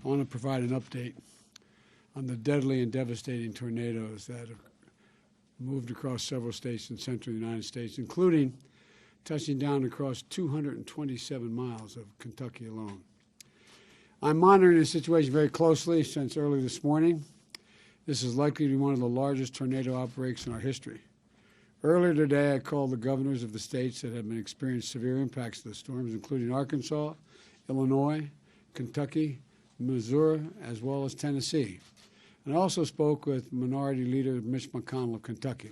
I want to provide an update on the deadly and devastating tornadoes that have moved across several states in central United States, including touching down across 227 miles of Kentucky alone. I'm monitoring the situation very closely since early this morning. This is likely to be one of the largest tornado outbreaks in our history. Earlier today, I called the governors of the states that have been experiencing severe impacts of the storms, including Arkansas, Illinois, Kentucky, Missouri, as well as Tennessee. And I also spoke with Minority Leader Mitch McConnell of Kentucky.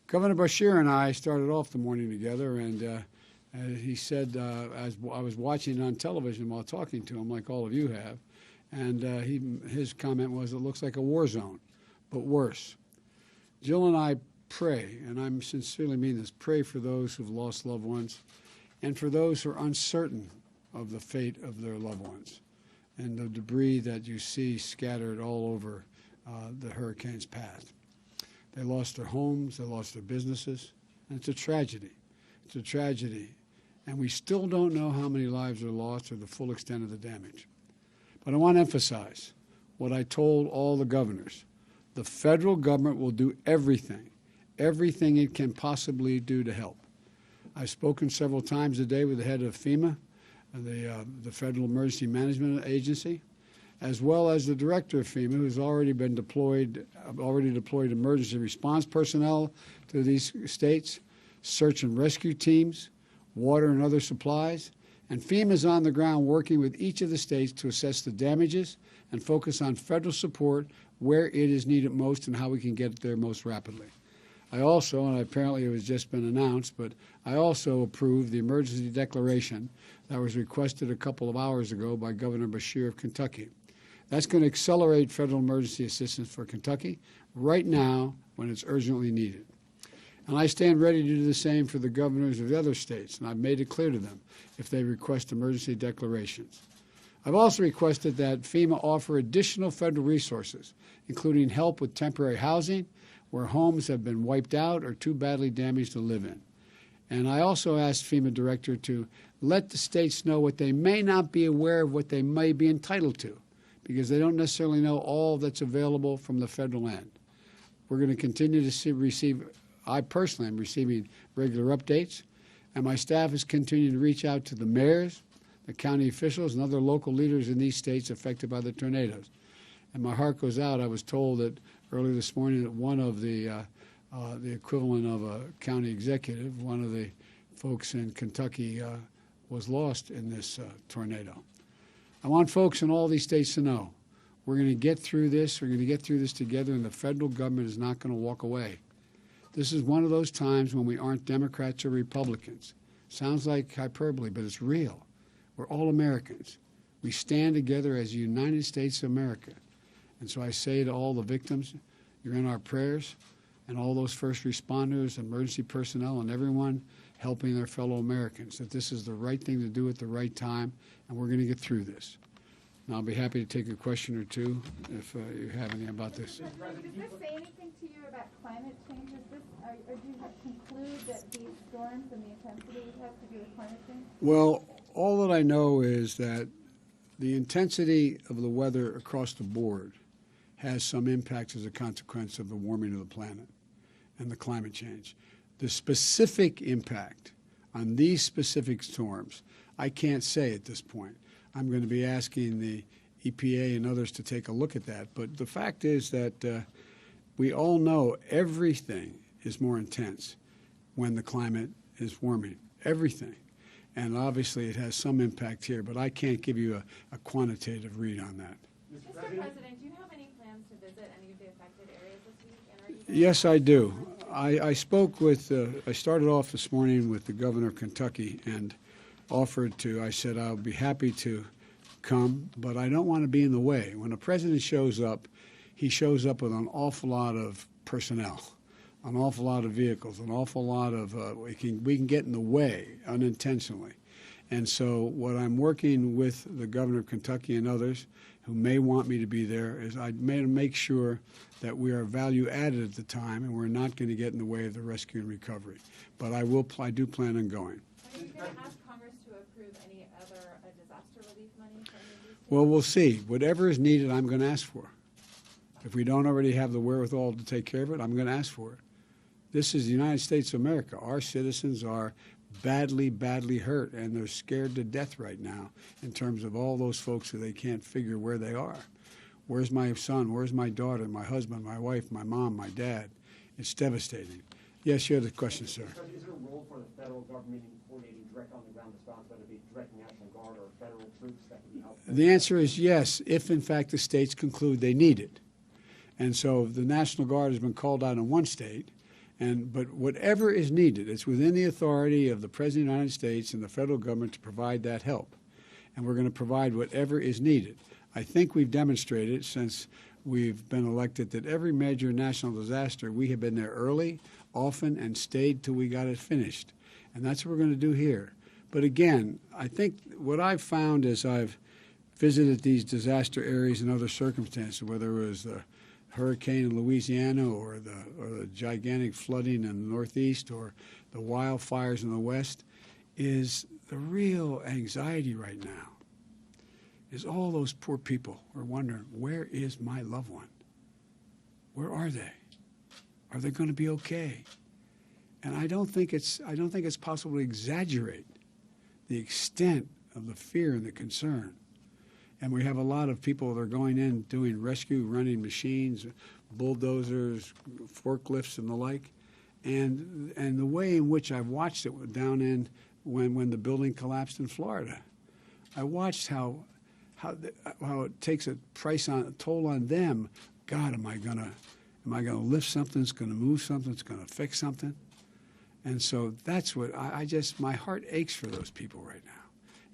Governor Beshear and I started off the morning together, and he said, as I was watching it on television while talking to him, like all of you have, and his comment was, it looks like a war zone, but worse. Jill and I pray, and I sincerely mean this, pray for those who've lost loved ones and for those who are uncertain of the fate of their loved ones and the debris that you see scattered all over the hurricane's path. They lost their homes, they lost their businesses, and it's a tragedy. It's a tragedy. And we still don't know how many lives are lost or the full extent of the damage. But I want to emphasize what I told all the governors. The federal government will do everything it can possibly do to help. I've spoken several times today with the head of FEMA, the Federal Emergency Management Agency, as well as the director of FEMA, who's already deployed emergency response personnel to these states, search and rescue teams, water and other supplies, and FEMA is on the ground working with each of the states to assess the damages and focus on federal support where it is needed most and how we can get there most rapidly. I also, and apparently it has just been announced, but I also approved the emergency declaration that was requested a couple of hours ago by Governor Beshear of Kentucky. That's going to accelerate federal emergency assistance for Kentucky right now when it's urgently needed. And I stand ready to do the same for the governors of the other states, and I've made it clear to them if they request emergency declarations. I've also requested that FEMA offer additional federal resources, including help with temporary housing where homes have been wiped out or too badly damaged to live in. And I also asked FEMA director to let the states know what they may not be aware of, what they may be entitled to, because they don't necessarily know all that's available from the federal end. We're going to continue to receive, I personally am receiving regular updates, and my staff is continuing to reach out to the mayors, the county officials, and other local leaders in these states affected by the tornadoes. And my heart goes out. I was told that earlier this morning that one of the equivalent of a county executive, one of the folks in Kentucky, was lost in this tornado. I want folks in all these states to know we're going to get through this. We're going to get through this together, and the federal government is not going to walk away. This is one of those times when we aren't Democrats or Republicans. Sounds like hyperbole, but it's real. We're all Americans. We stand together as the United States of America. And so I say to all the victims, you're in our prayers, and all those first responders, emergency personnel, and everyone helping their fellow Americans, that this is the right thing to do at the right time, and we're going to get through this. And I'll be happy to take a question or two if you have any about this. Does this say anything to you about climate change? Or do you conclude that these storms and the intensity have to do with climate change? Well, all that I know is that the intensity of the weather across the board has some impacts as a consequence of the warming of the planet and the climate change. The specific impact on these specific storms, I can't say at this point. I'm going to be asking the EPA and others to take a look at that. But the fact is that we all know everything is more intense when the climate is warming, everything. And obviously it has some impact here, but I can't give you a quantitative read on that. Mr. President, do you have any plans to visit any of the affected areas this week? And are you Yes, I do. I spoke with, I started off this morning with the governor of Kentucky and offered to, I said I'll be happy to come, but I don't want to be in the way. When a president shows up, he shows up with an awful lot of personnel, an awful lot of vehicles, an awful lot of, we can get in the way unintentionally. And so what I'm working with the governor of Kentucky and others who may want me to be there is I may make sure that we are value added at the time and we're not going to get in the way of the rescue and recovery. But I do plan on going. Are you going to ask Congress to approve any other disaster relief money from these Well, we'll see. Whatever is needed, I'm going to ask for. If we don't already have the wherewithal to take care of it, I'm going to ask for it. This is the United States of America. Our citizens are badly, badly hurt, and they're scared to death right now in terms of all those folks who they can't figure where they are. Where's my son? Where's my daughter, my husband, my wife, my mom, my dad? It's devastating. Yes, you had a question, sir. Is there a role for the federal government in coordinating direct on-the-ground response, whether it be direct National Guard or federal troops that can be helpful? The answer is yes, if in fact the states conclude they need it. And so the National Guard has been called out in one state, but whatever is needed, it's within the authority of the President of the United States and the federal government to provide that help. And we're going to provide whatever is needed. I think we've demonstrated since we've been elected that every major national disaster, we have been there early, often, and stayed till we got it finished. And that's what we're going to do here. But again, I think what I've found as I've visited these disaster areas in other circumstances, whether it was the hurricane in Louisiana or the gigantic flooding in the Northeast or the wildfires in the West, is the real anxiety right now is all those poor people are wondering, where is my loved one? Where are they? Are they going to be okay? And I don't think it's possible to exaggerate the extent of the fear and the concern. And we have a lot of people that are going in doing rescue, running machines, bulldozers, forklifts, and the like. And the way in which I've watched it down in when the building collapsed in Florida, I watched how it takes a toll on them. God, am I gonna lift something? It's gonna move something. It's gonna fix something. And so that's what my heart aches for those people right now,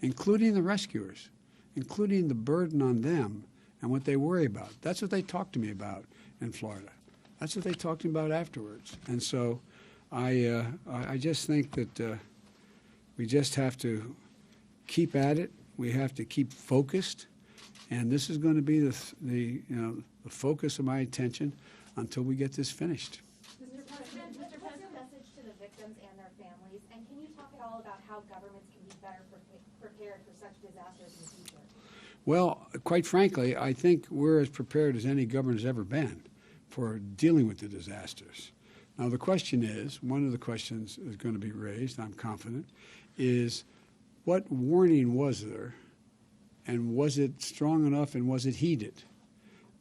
including the rescuers, including the burden on them and what they worry about. That's what they talk to me about in Florida. That's what they talked to me about afterwards. And so I just think that we just have to keep at it. We have to keep focused, and this is going to be the focus of my attention until we get this finished. Mr. President, what's your message to the victims and their families, and can you talk at all about how governments can be better prepared for such disasters in the future? Well, quite frankly, I think we're as prepared as any government has ever been for dealing with the disasters. Now, the question is, one of the questions is going to be raised, I'm confident, is what warning was there, and was it strong enough, and was it heeded?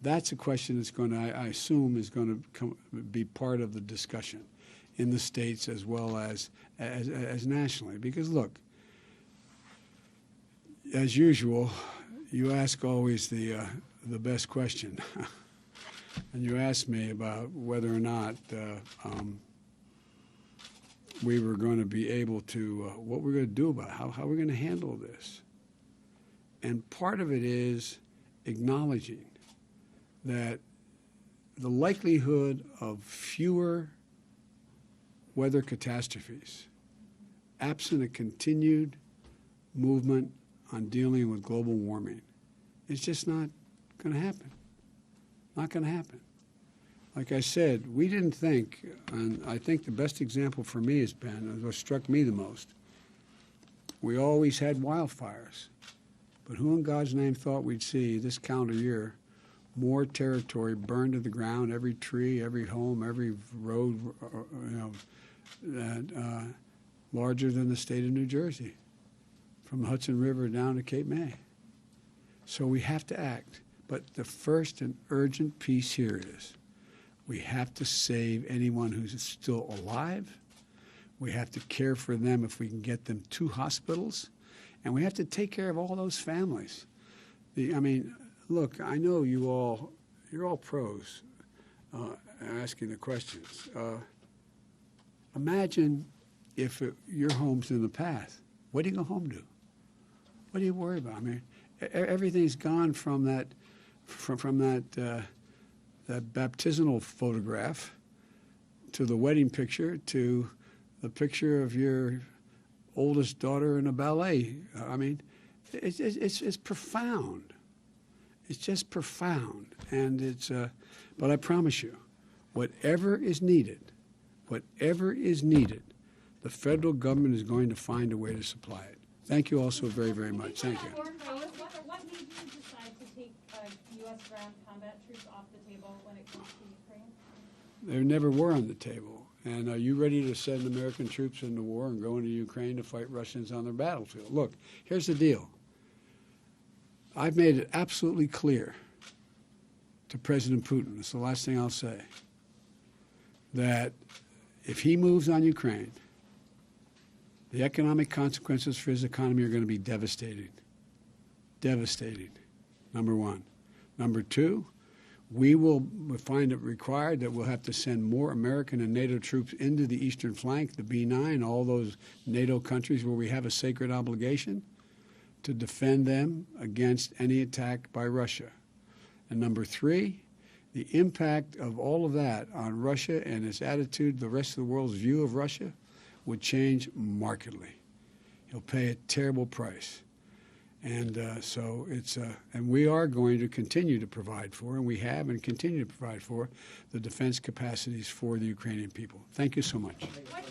That's a question that's going to, I assume, is going to be part of the discussion in the states as well as nationally. Because look, as usual, you ask always the best question, and you asked me about whether or not we were going to be able to, what we're going to do about it, how we're going to handle this. And part of it is acknowledging that the likelihood of fewer weather catastrophes, absent a continued movement on dealing with global warming, is just not going to happen. Not going to happen. Like I said, we didn't think, and I think the best example for me has been, and what struck me the most, we always had wildfires. But who in God's name thought we'd see this calendar year more territory burned to the ground, every tree, every home, every road, larger than the state of New Jersey, from the Hudson River down to Cape May. So we have to act. But the first and urgent piece here is we have to save anyone who's still alive. We have to care for them if we can get them to hospitals. And we have to take care of all those families. Look, I know you're all pros asking the questions. Imagine if your home's in the path. What do you go home to? What do you worry about? I mean, everything's gone from that baptismal photograph to the wedding picture to the picture of your oldest daughter in a ballet. I mean, it's profound. It's just profound, and but I promise you, whatever is needed, the federal government is going to find a way to supply it. Thank you all so very, very much. Thank you. What made you decide U.S. ground combat troops off the table when it comes to Ukraine? They never were on the table. And are you ready to send American troops into war and go into Ukraine to fight Russians on their battlefield? Look, here's the deal. I've made it absolutely clear to President Putin, it's the last thing I'll say, that if he moves on Ukraine, the economic consequences for his economy are going to be devastating. Devastating, number one. Number two, we will find it required that we'll have to send more American and NATO troops into the eastern flank, the B9, all those NATO countries where we have a sacred obligation to defend them against any attack by Russia. And number three, the impact of all of that on Russia and its attitude, the rest of the world's view of Russia, would change markedly. He'll pay a terrible price. And so it's, and we are going to continue to provide for, and we have and continue to provide for, the defense capacities for the Ukrainian people. Thank you so much. What